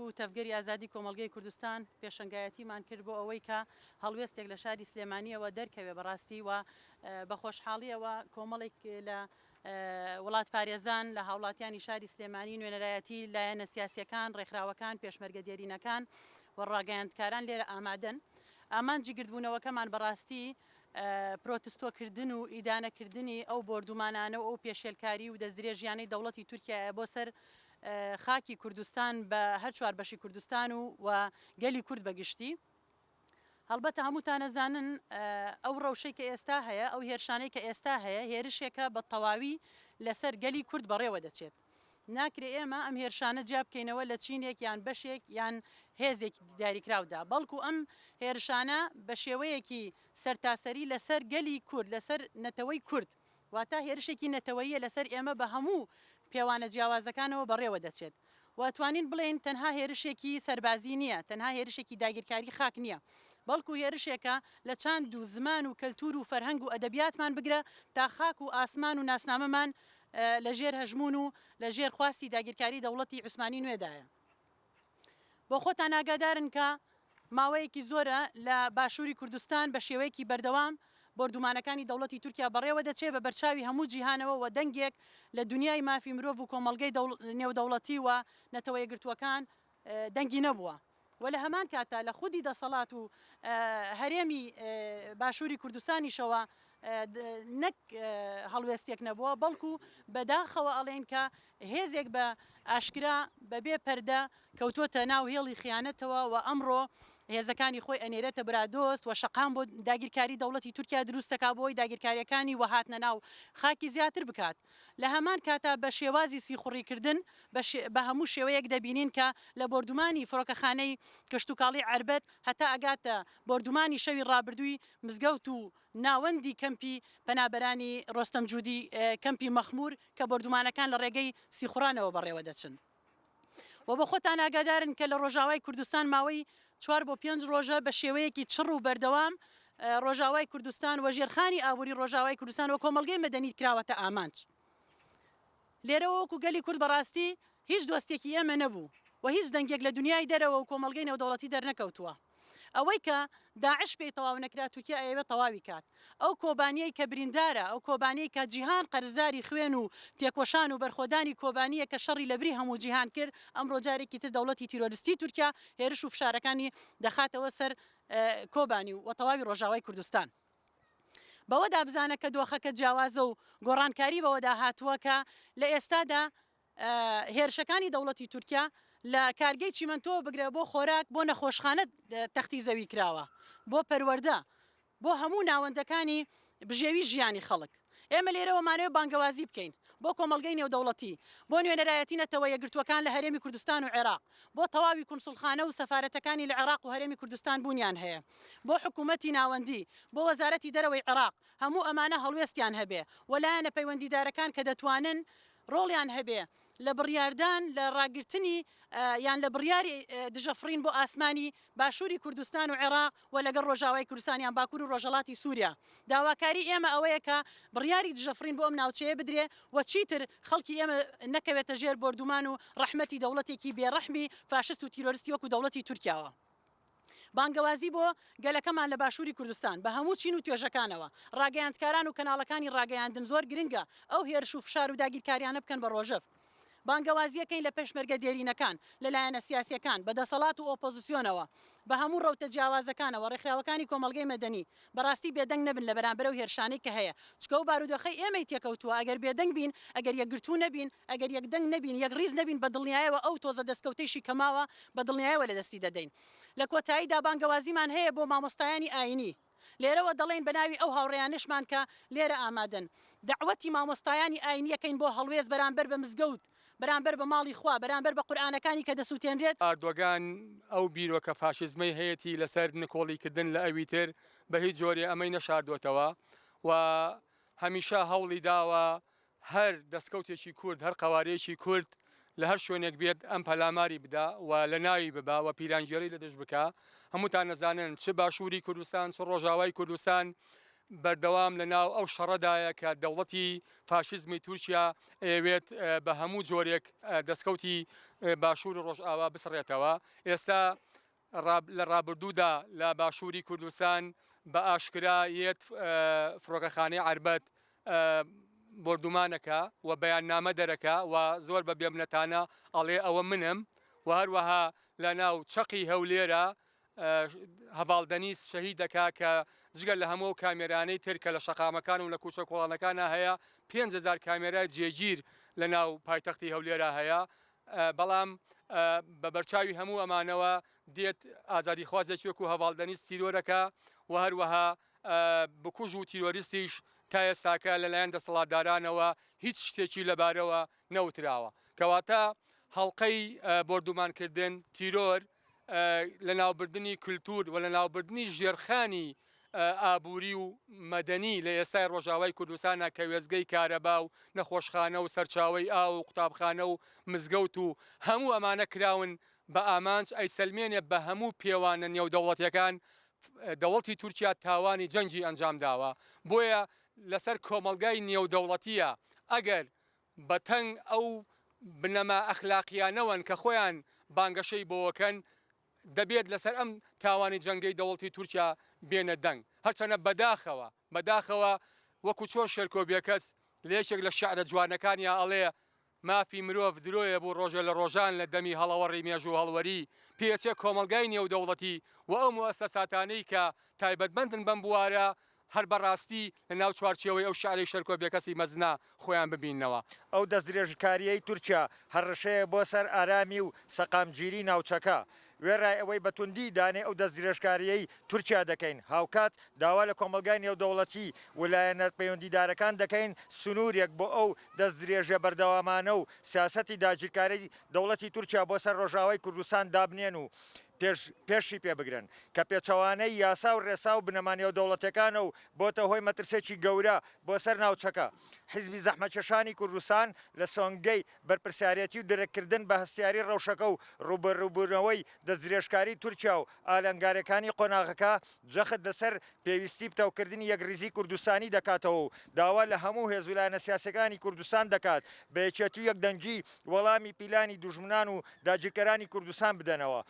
و تەفگەری ئازادی کۆمەڵگەی کوردستان پێشنگایەتیمان کرد بۆ ئەوەی کە هەڵوێستێک لە شاری سلێمانیەوە دەرکەوێ بەڕاستی و بە خۆشحاڵیەوە کۆمەڵێک لە وڵات پارێزان لە هاوڵاتیانی شاری سلێمانی نوێنەرایەتی لایەنە سیاسیەکان ڕێکخراوەکان پێشمەرگە دێرینەکان و ڕاگەیاندکاران لێرە ئامادەن ئامانجی گردبوونەوەکەمان بەڕاستی پرۆتستۆکردن و ئیدانەکردنی ئەو بۆردومانانە و ئەو پێشێلکاری و دەستدرێژیانەی دەوڵەتی تورکیایە بۆ سەر خاکی کوردستان بە هەر چوار بەشی کوردستان و گەلی کورد بەگشتی هەڵبەتە هەمووتان نەزانن ئەو ڕەوشەی کە ئێستا هەیە ئەو هێرشانەی کە ئێستا هەیە هێرشێکە بە تەواوی لەسەر گەلی کورد بەڕێوە دەچێت ناکرێ ئێمە ئەم هێرشانە جیا بکەینەوە لە چینێک یان بەشێک یان هێزێکی دیاریکراودا بەڵکو ئەم هێرشانە بە شێوەیەکی سەرتاسەری لەسەر گەلی کورد لەسەر نەتەوەی کورد واتە هێرشێکی نەتەوەیە لەسەر ئێمە بە هەموو پێوانە جیاوازەکانەوە بەڕێوە دەچێت واتوانین بڵێن تەنها هێرشێکی سەربازی نییە تەنها هێرشێکی داگیرکاری خاک نییە بەڵکو هێرشێکە لە چاند و زمان و کەلتور و فەرهەنگ و ئەدەبیاتمان بگرە تا خاک و ئاسمان و ناسنامەمان لە ژێر هەژمون و لە ژێر خواستی داگیرکاری دەوڵەتی عوسمانی نوێدایە بۆ خۆتان ئاگادارن کە ماوەیەکی زۆرە لە باشووری کوردستان بە شێوەیەکی بەردەوام بۆردومانەکانی دەوڵەتی تورکیا بەڕێوە دەچێت بە بەرچاوی هەموو جیهانەوە و دەنگێک لە دنیای مافی مرۆڤ و کۆمەڵگەی نێودەوڵەتی و نەتەوە یەکگرتووەکان دەنگی نەبووە و لە هەمان کاتا لە خودی دەسەڵات و هەرێمی باشووری کوردستانیشەوە نەک هەڵوێستێک نەبووە بەڵکو بەداخەوە ئەڵێن کە هێزێک بە ئاشکرا بەبێ پەردە کەوتۆتە ناو هێڵی خیانەتەوە و ئەمڕۆ هێزەکانی خۆی ئەنێرێتە برادۆست و شەقام بۆ داگیرکاری دەوڵەتی تورکیا دروستەکە بۆی داگیرکاریەکانی وهاتنە ناو خاکی زیاتر بکات لە هەمان کاتا بە شێوازی سیخوڕیکردن بە هەموو شێوەیەک دەبینین کە لە بۆردومانی فڕۆکەخانەی کەشتوکاڵی عربەت هەتا ئەگاتە بۆردومانی شەوی ڕابردووی مزگەوت و ناوەندی کەمپی پەنابەرانی ڕۆستەم جوودی کەمپی مەخمور کە بۆردومانەکان لە ڕێگەی سیخوڕانەوە بەڕێوە دەچن و بە خۆتان ئاگادارن کە لە ڕۆژاوای کوردستان ماوەی 4 بۆ 5 ڕۆژە بە شێوەیەکی چڕ و بەردەوام ڕۆژاوای کوردستان و ژێرخانی ئابووری ڕۆژاوای کوردستان و کۆمەڵگەی مەدەنیت کراوەتە ئامانج لێرەوە وەکو گەلی کورد بەڕاستی هیچ دۆستێکی ئێمە نەبوو و هیچ دەنگێک لە دنیای دەرەوە و کۆمەڵگەی نێودەوڵەتی دەرنەکەوتووە ئەوەی کە داعش پێی تەواو نەکرا تورکیا ئەوێ تەواوی کات ئەو کۆبانیەی کە بریندارە ئەو کۆبانیەی کە جیهان قەرزداری خوێن و تێکۆشان و بەرخۆدانی کۆبانیە کە شەڕی لەبری هەموو جیهان کرد ئەمڕۆ جارێکی تر دەوڵەتی تیرۆریستی تورکیا هێرش و فشارەکانی دەخاتەوە سەر کۆبانی و تەواوی ڕۆژاوای کوردستان بەوەدا بزانە کە دۆخەکە جیاوازە و گۆڕانکاری بەوەدا هاتووە کە لە ئێستادا هێرشەکانی دەوڵەتی تورکیا لە کارگەی چیمەنتۆ بگرێ بۆ خۆراک بۆ نەخۆشخانە تەختی زەوی کراوە بۆ پەروەردە بۆ هەموو ناوەندەکانی بژێوی ژیانی خەڵک ئێمە لێرەوەمانەوە بانگەوازی بکەین بۆ کۆمەڵگەی نێودەوڵەتی بۆ نوێنەرایەتی نەتەوە یەکگرتووەکان لە هەرێمی کوردستان و عێراق بۆ تەواوی کونسڵخانە و سەفارەتەکانی لە عێراق و هەرێمی کوردستان بوونیان هەیە بۆ حکوومەتی ناوەندی بۆ وەزارەتی دەرەوەی عێراق هەموو ئەمانە هەڵوێستیان هەبێ وەلایەنە پەیوەندیدارەکان کە دەتوانن ڕۆڵیان هەبێ لە بڕیاردان لە ڕاگررتنی یان لە بڕیاری دژەفرین بۆ ئاسمانی باشووری کوردستان و عێراق و لەگەڵ ڕۆژاوای کوردستانیان باکوور و ڕۆژەڵاتی سووریا داواکاری ئێمە ئەوەیە کە بڕیاری دژەفرین بۆ ئەم ناوچەیە بدرێ و چیتر خەڵکی ئێمە نەکەوێتە ژێر بۆردومان و ڕەحمەتی دەوڵەتێکی بێڕەحمی فاشست و تیرۆریستی وەکو دەوڵەتی تورکیاوە بانگەوازی بۆ گەلەکەمان لە باشووری کوردستان بە هەموو چین و توێژەکانەوە ڕاگەیاندکاران و کەناڵەکانی ڕاگەیاندن زۆر گرنگە ئەو هێرش و فشار و داگیرکاریانە بکەن بە ڕۆژەف بانگەوازیەکەین لە پێشمەرگە دێرینەکان لەلایەنە سیاسیەکان بەدەسەڵات و ئۆپۆزیسیۆنەوە بە هەموو ڕەوتە جیاوازەکانەوە ڕێکخراوەکانی کۆمەڵگەی مەدەنی بەڕاستی بێدەنگ نەبن لە بەرامبەر و هێرشانەی کە هەیە چکە و بارودۆخەی ئێمەی تێکەوتووە ئەگەر بێدەنگ بین ئەگەر یەکگرتوو نەبین ئەگەر یەکدەنگ نەبین یەک ڕیز نەبین بە دڵنیایەوە ئەو تۆزە دەستکەوتەیشی کەماوە بە دڵنیایەوە لە دەستی دەدەین لە کۆتاییدا بانگەوازیمان هەیە بۆ مامۆستایانی ئاینی لێرەوە دەڵێن بەناوی ئەو هاوڕێیانشمان کە لێرە ئامادەن دعوەتی مامۆستایانی ئاینیەکەین بۆ هەڵوێز بەرامبەر بە مزگەوت بەرامبەر بە ماڵی خوا بەرامبەر بە قورئانەکانی کە دەسووتێنرێت ئاردۆگان ئەو بیرۆکە فاشیزمەی هەیەی لەسەر نکۆڵیکردن لە ئەوی تر بە هیچ جۆرێ ئەمەی نەشاردوێتەوە و هەمیشە هەوڵی داوە هەر دەستکەوتێکی کورد هەر قەوارەیەکی کورد لە هەر شوێنێک بێت ئەم پەلاماری بدا و لە ناوی ببا و پیرانگیری لە دژ بکە هەمووتان نەزانن چ باشووری کوردستان چ ڕۆژاوای کوردستان بەردەوام لە ناو ئەو شەڕەدایە کە دەوڵەتی فاشیزمی تورکیا ئەوێت بە هەموو جۆرێک دەستکەوتی باشوور و ڕۆژئاوا بسڕێتەوە. ئێستا لە ڕابردوودا لە باشووری کوردستان بە ئاشکرا یەت فڕۆکەخانەی عربەت بردومانەکە و بەیاننامە دەرەکە و زۆر بە بێمنەتانە ئەڵێ ئەوە منم و هەروەها لە ناو چەقی هەولێرە هەواڵدەنیس شەهید دەکا کە جگە لە هەموو کامێرانەی ترکە لە شەقامەکان و لە کوچە کۆڵانەکانە هەیە 5,000 کامێرای جێگیر لە ناو پایتەختی هەولێرە هەیە. بەڵام بە بەرچاوی هەموو ئەمانەوە دێت ئازادی خوازێکی وەکو هەواڵدەنیست تیرۆرەکە و هەروەها بکوژ و تیرۆریستیش تا ئێستاکە لەلایەن دەسەڵاتدارانەوە هیچ شتێکی لەبارەوە نەوتراوە. کەواتە هەڵلقەی بردومانکردن تیرۆر لە ناوبردننی کولتور و لە ناوبردننی ژێرخانی ئابووری و مەدەنی لە ئێستای ڕۆژاوای کوردستانە کە وێزگەی کارەبا و نەخۆشخانە و سەرچاوی ئاو و قوتابخانە و مزگەوت و هەموو ئەمانە کراون بە ئامانج ئەی سلمێنێ بە هەموو پێوانە نێودەوڵەتیەکان دەوڵەتی تورکیا تاوانی جەنگی ئەنجام داوە. بۆیە لەسەر کۆمەلگای نێودەوڵەتیە ئەگەر بەتەنگ ئەو بنەما ئەخلاقیانەوەن کە خۆیان بانگەشەی بۆوەکەن دەبێت لەسەر ئەم تاوانی جەنگەی دەوڵەتی تورکیا بێنە دەنگ. هەرچەنە بەداخەوە وەکو چۆ شێرکۆبیەکەس لێشێک لە شعرە جوانەکانیا ئەڵێ مافی مرۆڤ درۆیە بۆ ڕۆژە لە ڕۆژان لە دەمی هەڵەوەڕی مێژ و هەڵوەری پێچێ کۆمەلگای نێودەوڵەتی و ئەو موەسسەساتانەی کە تایبەتمەندن بەم بوارە هەر بەڕاستی لە ناو چوارچێوەی ئەو شعری شەرکۆبیەکەسی مەزنا خۆیان ببینەوە. ئەو دەستدرێژکاریەی تورکیا هەرڕەشەیە بۆ سەر ئارامی و سەقامگیری ناوچەکە. وێڕای ئەوەی بەتوندی دانێ ئەو دەستدرێژکاریەی تورکیا دەکەین هاوکات داوا لە کۆمەلگای نێودەوڵەتی ویلایەنەت پەیوەندیدارەکان دەکەین سنوورێک بۆ ئەو دەستدرێژە بەردەوامانە و سیاسەتی داگیرکاری دەوڵەتی تورکیا بۆ سەر ڕۆژاوای کوردستان دابنێن و پێشی پێبگرن کە پێچەوانەی یاسا و ڕێسا و بنەمانیە و دەوڵەتەکانە و بۆتە هۆی مەترسێکی گەورە بۆ سەر ناوچەکە. حیزبی زەحمەتکێشانی کوردستان لە سۆنگەی بەرپرسیارەتی و درێژکردن بە هەستیاری ڕەوشەکە و ڕوبەڕووبوونەوەی دەستدرێژکاری تورکیا و ئالەنگارەکانی قۆناغەکە جەخت لەسەر پێویستی پتەوکردنی یەکریزی کوردستانی دەکاتەوە و داوا لە هەموو هێزولایەنە سیاسەکانی کوردستان دەکات بە یەکێتی و یەکدەنگی وەڵامی پیلانی دوژمنان و داگیرکەرانی کوردستان بدەنەوە.